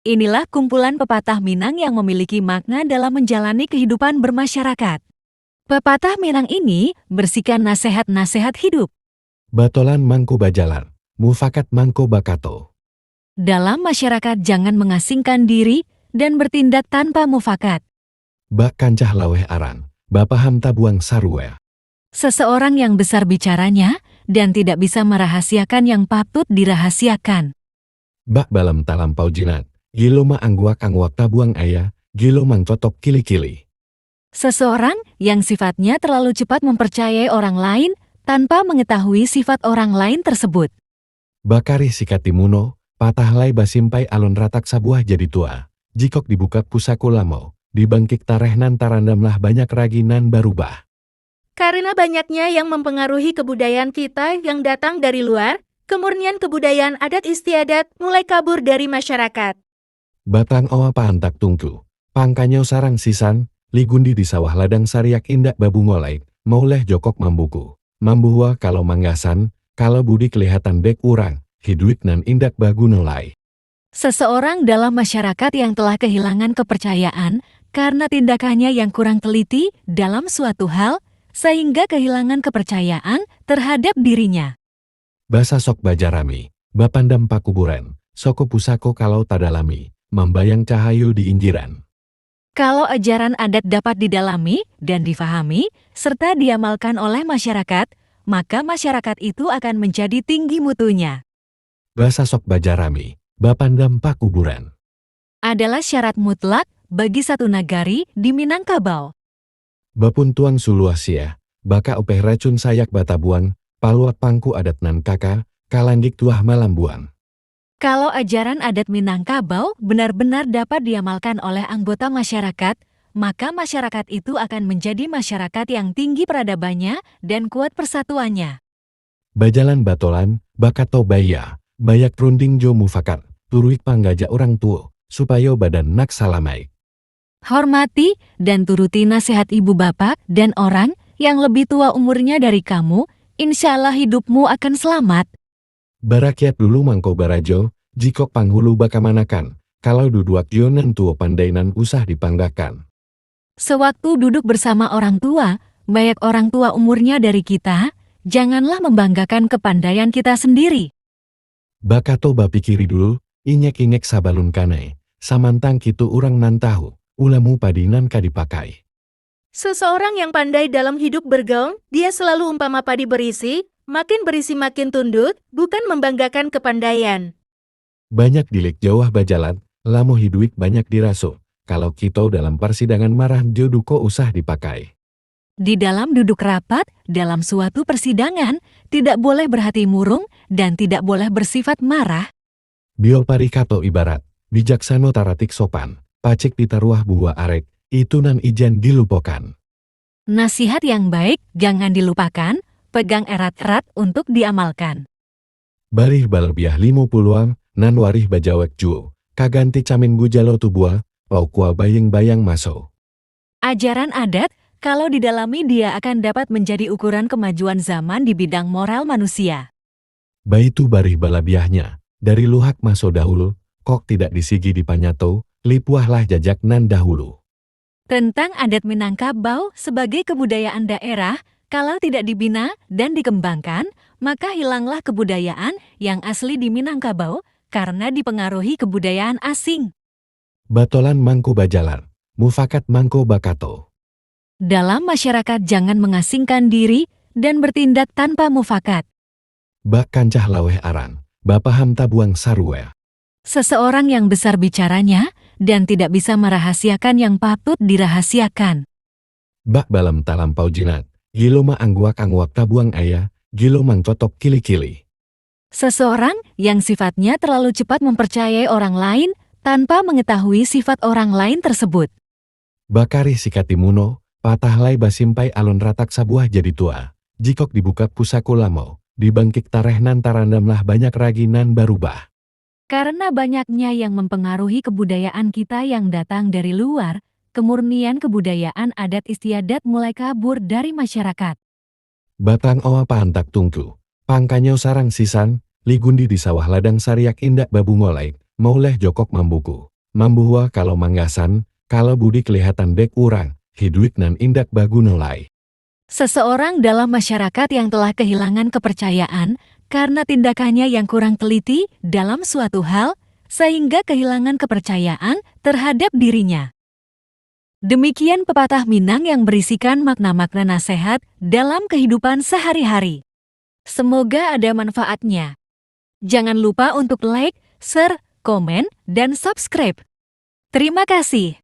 Inilah kumpulan pepatah Minang yang memiliki makna dalam menjalani kehidupan bermasyarakat. Pepatah Minang ini berisikan nasihat-nasihat hidup. Batolan mangko bajalan, mufakat mangko bakato. Dalam masyarakat jangan mengasingkan diri dan bertindak tanpa mufakat. Bak kancah laweh aran, bapaham tabuang sarue. Seseorang yang besar bicaranya dan tidak bisa merahasiakan yang patut dirahasiakan. Bak balam talampau jinat, gilo ma angguak tabuang ayah, gilo mang cotop kili-kili. Seseorang yang sifatnya terlalu cepat mempercayai orang lain tanpa mengetahui sifat orang lain tersebut. Bakari sikatimuno, patah lai basimpai alon ratak sabuah jadi tua. Jikok dibuka pusaku lamo, dibangkik tarehnan tarandamlah banyak raginan barubah. Karena banyaknya yang mempengaruhi kebudayaan kita yang datang dari luar, kemurnian kebudayaan adat istiadat mulai kabur dari masyarakat. Batang owa paantak tungku, pangkanyo sarang sisan, ligundi di sawah ladang sariak indak babu ngolek, mauleh jokok mambuku. Mambuhwa kalau manggasan, kalau budi kelihatan dek urang, hiduik nan indak bagu nolai. Seseorang dalam masyarakat yang telah kehilangan kepercayaan karena tindakannya yang kurang teliti dalam suatu hal, sehingga kehilangan kepercayaan terhadap dirinya. Basa sok bajarami, bapandam pakuburan, soko pusako kalau tadalami, membayang cahayu di injiran. Kalau ajaran adat dapat didalami dan difahami, serta diamalkan oleh masyarakat, maka masyarakat itu akan menjadi tinggi mutunya. Basa sok bajarami, bapandam pakuburan. Adalah syarat mutlak bagi satu nagari di Minangkabau. Bapun tuang suluasia, baka upeh racun sayak batabuang, paluak pangku adat nan kaka, kalandik tuah malambuang. Kalau ajaran adat Minangkabau benar-benar dapat diamalkan oleh anggota masyarakat, maka masyarakat itu akan menjadi masyarakat yang tinggi peradabannya dan kuat persatuannya. Bajalan batolan, bakato baya, bayak runding jo mufakat, turuik panggaja orang tua, supaya badan nak salamai. Hormati dan turuti nasihat ibu bapak dan orang yang lebih tua umurnya dari kamu, insya Allah hidupmu akan selamat. Barakyat dulu mangko barajo, jikok panghulu bakamanakan, kalau duduak yonan tua pandainan usah dipanggakan. Sewaktu duduk bersama orang tua, baik orang tua umurnya dari kita, janganlah membanggakan kepandaian kita sendiri. Bakato bapikiri dulu, inyek-inyek sabalun kanai, samantang kitu urang nan tahu, ulamu padinan kadipakai. Seseorang yang pandai dalam hidup bergaul, dia selalu umpama padi berisi, makin berisi makin tunduk, bukan membanggakan kepandaian. Banyak dilik jawah bajalan, lamo hiduik banyak diraso, kalau kita dalam persidangan marah joduko usah dipakai. Di dalam duduk rapat, dalam suatu persidangan, tidak boleh berhati murung dan tidak boleh bersifat marah. Bio parikato ibarat, bijaksano taratik sopan, pacik ditaruah buah arek, itu nan ijan dilupakan. Nasihat yang baik jangan dilupakan, pegang erat-erat untuk diamalkan. Barih balbiah 50-an, nan warih bajawek juo, kaganti camin gujalo tubua, paukua bayang-bayang maso. Ajaran adat, kalau didalami dia akan dapat menjadi ukuran kemajuan zaman di bidang moral manusia. Baitu barih balabiahnya, dari luhak maso dahulu, kok tidak disigi di panyato, lipuahlah jajak nan dahulu. Tentang adat Minangkabau sebagai kebudayaan daerah, kalau tidak dibina dan dikembangkan, maka hilanglah kebudayaan yang asli di Minangkabau karena dipengaruhi kebudayaan asing. Batolan mangko bajalan, mufakat mangko bakato. Dalam masyarakat jangan mengasingkan diri dan bertindak tanpa mufakat. Bak kancah laweh aran, bapaham tabuang sarue. Seseorang yang besar bicaranya dan tidak bisa merahasiakan yang patut dirahasiakan. Bak balam talampau jinat, gilo ma angguak tabuang ayah, gilo mang cotop kili-kili. Seseorang yang sifatnya terlalu cepat mempercayai orang lain tanpa mengetahui sifat orang lain tersebut. Bakari sikatimuno, patah lai basimpai alon ratak sabuah jadi tua. Jikok dibuka pusaku lamo, dibangkik tarehnan tarandamlah banyak raginan barubah. Karena banyaknya yang mempengaruhi kebudayaan kita yang datang dari luar, kemurnian kebudayaan adat istiadat mulai kabur dari masyarakat. Batang owa paantak tungku, pangkanyo sarang sisan, ligundi di sawah ladang sariak indak babu ngolek, mauleh jokok mambuku. Mambuhua kalau manggasan, kalau budi kelihatan dek urang, hiduik nan indak bagunolai. Seseorang dalam masyarakat yang telah kehilangan kepercayaan karena tindakannya yang kurang teliti dalam suatu hal, sehingga kehilangan kepercayaan terhadap dirinya. Demikian pepatah Minang yang berisikan makna-makna nasihat dalam kehidupan sehari-hari. Semoga ada manfaatnya. Jangan lupa untuk like, share, komen, dan subscribe. Terima kasih.